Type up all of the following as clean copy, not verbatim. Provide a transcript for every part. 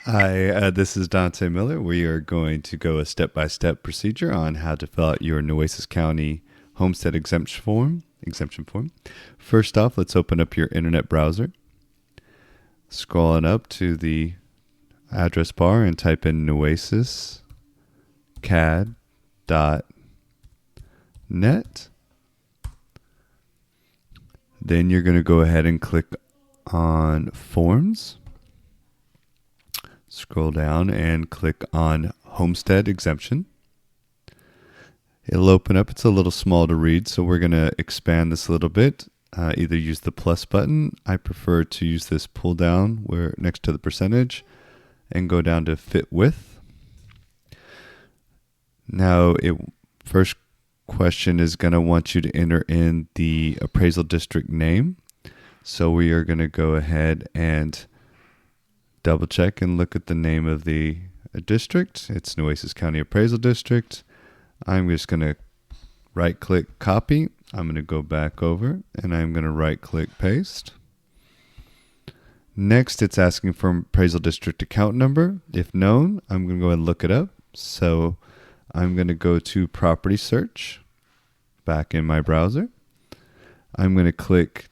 Hi, this is Dante Miller. We are going to go a step-by-step procedure on how to fill out your Nueces County Homestead Exemption form. First off, let's open up your internet browser. Scrolling up to the address bar and type in nuecescad.net. Then you're going to go ahead and click on Forms. Scroll down and click on Homestead Exemption. It'll open up. It's a little small to read, so we're going to expand this a little bit. Either use the plus button. I prefer to use this pull down where next to the percentage and go down to fit with. Now, first question is going to want you to enter in the Appraisal District name. So we are going to go ahead and double check and look at the name of the district. It's Nueces County Appraisal District. I'm just going to right click copy. I'm going to go back over and I'm going to right click paste. Next, it's asking for Appraisal District account number. If known, I'm going to go ahead and look it up. So I'm going to go to property search back in my browser. I'm going to click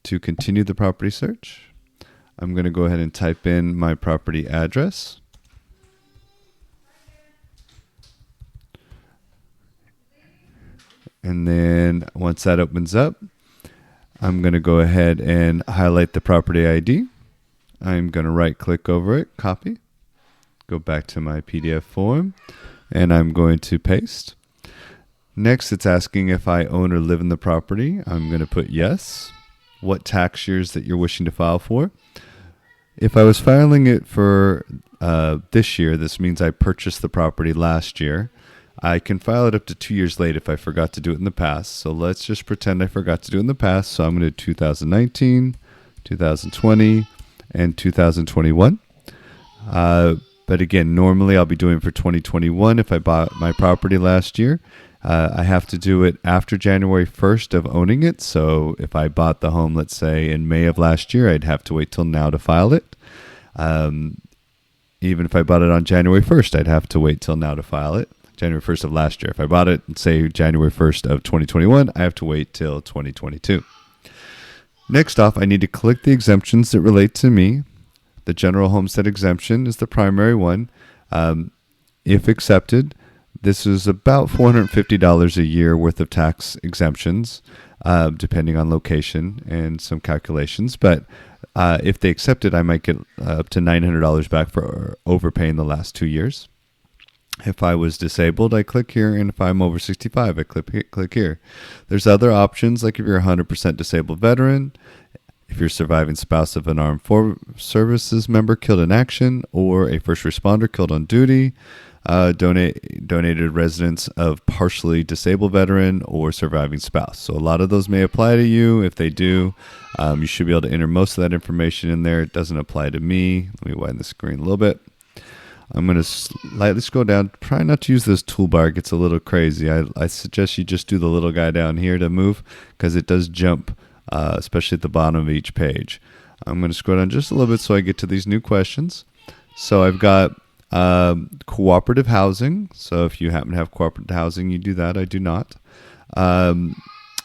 to continue the property search. I'm going to go ahead and type in my property address. And then once that opens up, I'm going to go ahead and highlight the property ID. I'm going to right click over it, copy, go back to my PDF form, and I'm going to paste. Next, it's asking if I own or live in the property. I'm going to put yes. What tax years that you're wishing to file for. If I was filing it for this year, this means I purchased the property last year. I can file it up to 2 years late if I forgot to do it in the past. So let's just pretend I forgot to do it in the past. So I'm going to do 2019, 2020, and 2021. But again, normally I'll be doing it for 2021 if I bought my property last year. I have to do it after January 1st of owning it. So if I bought the home, let's say in May of last year, I'd have to wait till now to file it. Even if I bought it on January 1st, I'd have to wait till now to file it. January 1st of last year. If I bought it, say January 1st of 2021, I have to wait till 2022. Next off, I need to click the exemptions that relate to me. The general homestead exemption is the primary one. If accepted, this is about $450 a year worth of tax exemptions, depending on location and some calculations. But if they accept it, I might get up to $900 back for overpaying the last 2 years. If I was disabled, I click here, and if I'm over 65, I click here. There's other options, like if you're a 100% disabled veteran, if you're a surviving spouse of an armed services member killed in action, or a first responder killed on duty, donated residence of partially disabled veteran or surviving spouse. So a lot of those may apply to you. If they do, you should be able to enter most of that information in there. It doesn't apply to me. Let me widen the screen a little bit. I'm going to slightly scroll down. Try not to use this toolbar. It gets a little crazy. I suggest you just do the little guy down here to move because it does jump, especially at the bottom of each page. I'm going to scroll down just a little bit so I get to these new questions. So I've got cooperative housing. So if you happen to have cooperative housing, you do that. I do not.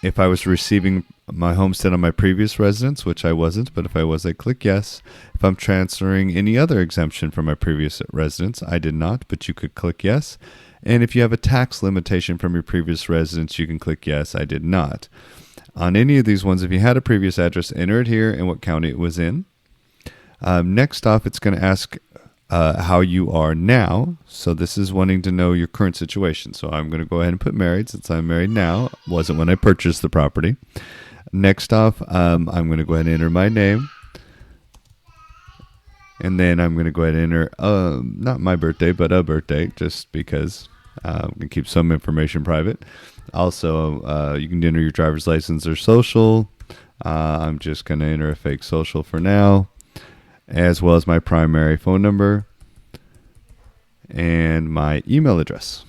If I was receiving my homestead on my previous residence, which I wasn't, but if I was, I click yes. If I'm transferring any other exemption from my previous residence, I did not, but you could click yes. And if you have a tax limitation from your previous residence, you can click yes, I did not. On any of these ones, if you had a previous address, enter it here and what county it was in. Next off, it's going to ask how you are now. So this is wanting to know your current situation. So I'm going to go ahead and put married since I'm married now. Wasn't when I purchased the property. Next off, I'm going to go ahead and enter my name. And then I'm going to go ahead and enter, not my birthday, but a birthday, just because I'm going to keep some information private. Also, you can enter your driver's license or social. I'm just going to enter a fake social for now, as well as my primary phone number and my email address.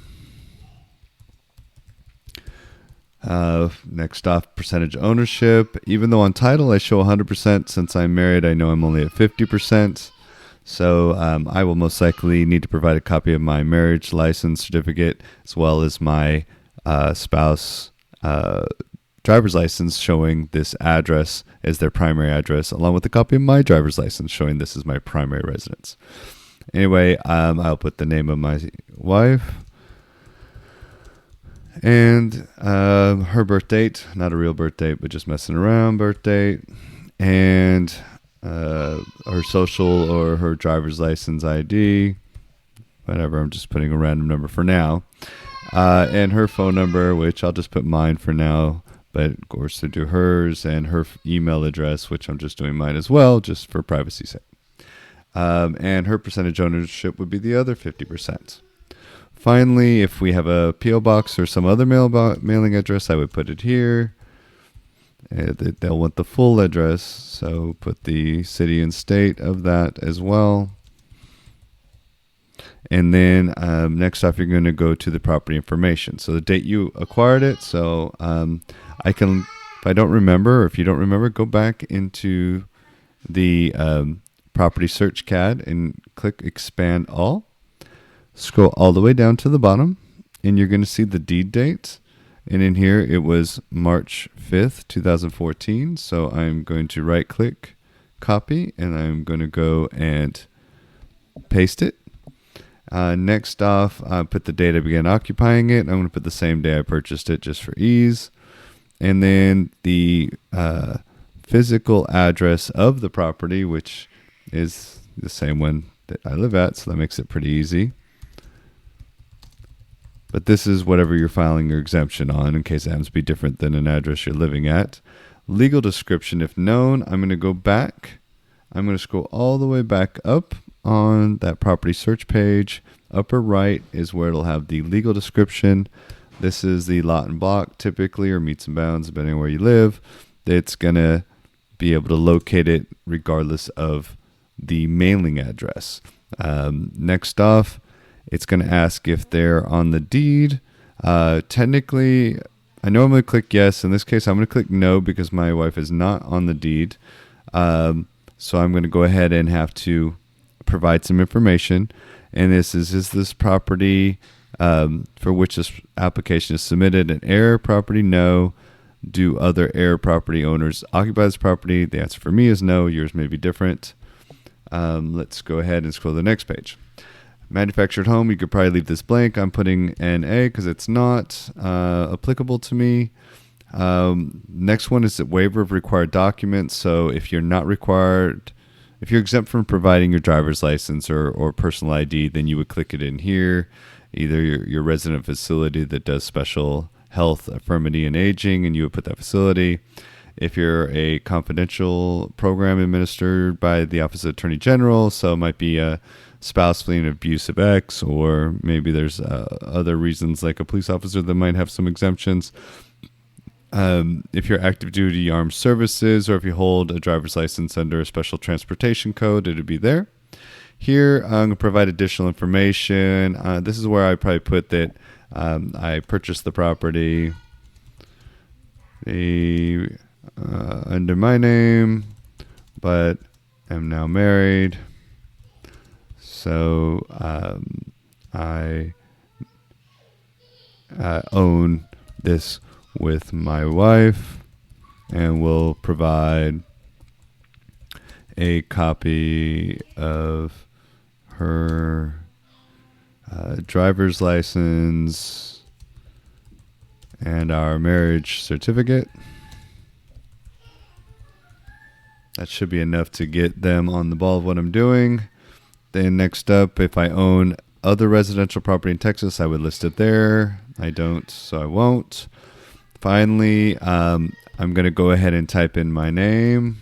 Next off, percentage ownership. Even though on title I show 100%, since I'm married, I know I'm only at 50%. So I will most likely need to provide a copy of my marriage license certificate as well as my spouse driver's license showing this address as their primary address, along with a copy of my driver's license showing this is my primary residence. Anyway, I'll put the name of my wife and her birth date, not a real birth date, but just messing around birth date, and her social or her driver's license ID, whatever. I'm just putting a random number for now, and her phone number, which I'll just put mine for now, but of course to do hers, and her email address, which I'm just doing mine as well, just for privacy's sake. And her percentage ownership would be the other 50%. Finally, if we have a P.O. box or some other mailing address, I would put it here. They'll want the full address, so put the city and state of that as well. And then next off, you're going to go to the property information. So the date you acquired it. So I can, if I don't remember, or if you don't remember, go back into the property search CAD and click expand all. Scroll all the way down to the bottom, and you're going to see the deed date. And in here, it was March 5th, 2014. So I'm going to right click, copy, and I'm going to go and paste it. Next off, put the date I began occupying it. I'm going to put the same day I purchased it just for ease. And then the physical address of the property, which is the same one that I live at. So that makes it pretty easy. But this is whatever you're filing your exemption on, in case it happens to be different than an address you're living at. Legal description, if known, I'm going to go back. I'm going to scroll all the way back up on that property search page. Upper right is where it'll have the legal description. This is the lot and block, typically, or meets and bounds, depending on where you live. It's going to be able to locate it regardless of the mailing address. Next off, it's going to ask if they're on the deed. Technically, I normally click yes. In this case, I'm going to click no because my wife is not on the deed. So I'm going to go ahead and have to provide some information. And this is this property for which this application is submitted an heir property? No. Do other heir property owners occupy this property? The answer for me is no. Yours may be different. Let's go ahead and scroll to the next page. Manufactured home, you could probably leave this blank. I'm putting NA because it's not applicable to me. Next one is the waiver of required documents. So if you're not required, if you're exempt from providing your driver's license or personal ID, then you would click it in here. Either your resident facility that does special health, infirmity, and aging, and you would put that facility. If you're a confidential program administered by the Office of Attorney General, so it might be a spouse fleeing abusive ex, or maybe there's other reasons like a police officer that might have some exemptions. If you're active duty armed services, or if you hold a driver's license under a special transportation code, it would be there. Here, I'm going to provide additional information. This is where I probably put that I purchased the property under my name, but am now married. So I own this with my wife, and will provide a copy of her driver's license and our marriage certificate. That should be enough to get them on the ball of what I'm doing. Then next up, if I own other residential property in Texas, I would list it there. I don't, so I won't. Finally, I'm going to go ahead and type in my name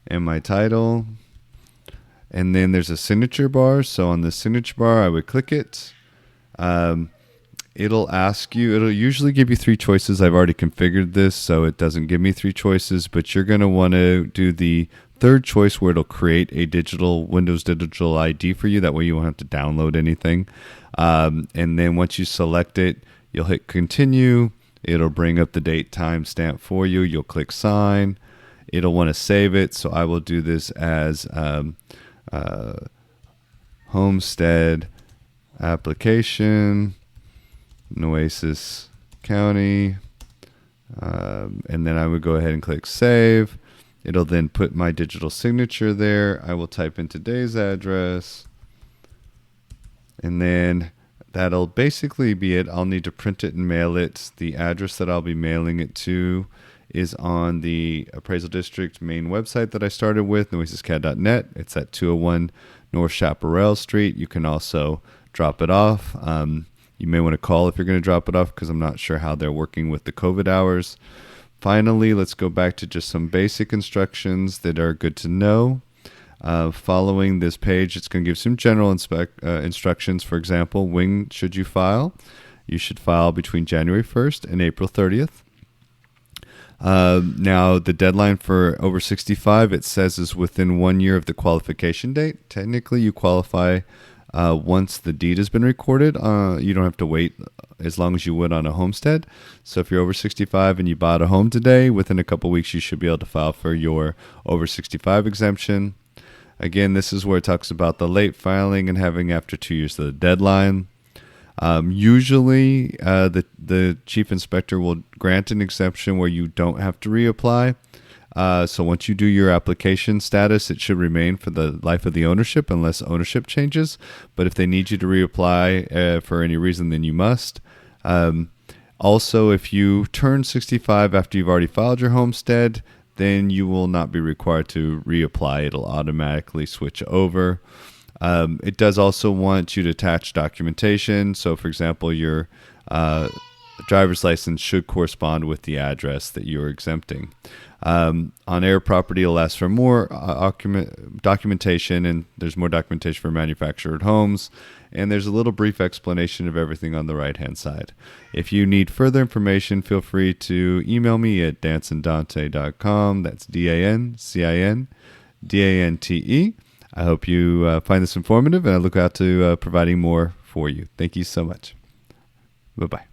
and my title. And then there's a signature bar. So on the signature bar, I would click it. It'll ask you, it'll usually give you 3 choices. I've already configured this, so it doesn't give me 3 choices, but you're going to want to do the 3rd choice where it'll create a Windows digital ID for you. That way you won't have to download anything. And then once you select it, you'll hit continue. It'll bring up the date timestamp for you. You'll click sign. It'll want to save it. So I will do this as Homestead application, Nueces County, and then I would go ahead and click save. It'll then put my digital signature there. I will type in today's address, and then that'll basically be it. I'll need to print it and mail it. The address that I'll be mailing it to is on the Appraisal District main website that I started with, nuecescat.net. It's at 201 North Chaparral Street. You can also drop it off. You may want to call if you're going to drop it off, because I'm not sure how they're working with the COVID hours. Finally, let's go back to just some basic instructions that are good to know. Following this page, it's going to give some general instructions. For example, when should you file? You should file between January 1st and April 30th. Now, the deadline for over 65, it says, is within 1 year of the qualification date. Technically, you qualify once the deed has been recorded. You don't have to wait as long as you would on a homestead. So if you're over 65 and you bought a home today, within a couple weeks, you should be able to file for your over 65 exemption. Again, this is where it talks about the late filing and having after 2 years of the deadline. Usually, the chief inspector will grant an exemption where you don't have to reapply. So once you do your application status, it should remain for the life of the ownership unless ownership changes. But if they need you to reapply for any reason, then you must. Also, if you turn 65 after you've already filed your homestead, then you will not be required to reapply. It'll automatically switch over. It does also want you to attach documentation. So, for example, your driver's license should correspond with the address that you're exempting. On air property, it'll ask for more documentation, and there's more documentation for manufactured homes. And there's a little brief explanation of everything on the right-hand side. If you need further information, feel free to email me at danceanddante.com. That's DANCINDANTE. I hope you find this informative, and I look out to providing more for you. Thank you so much. Bye-bye.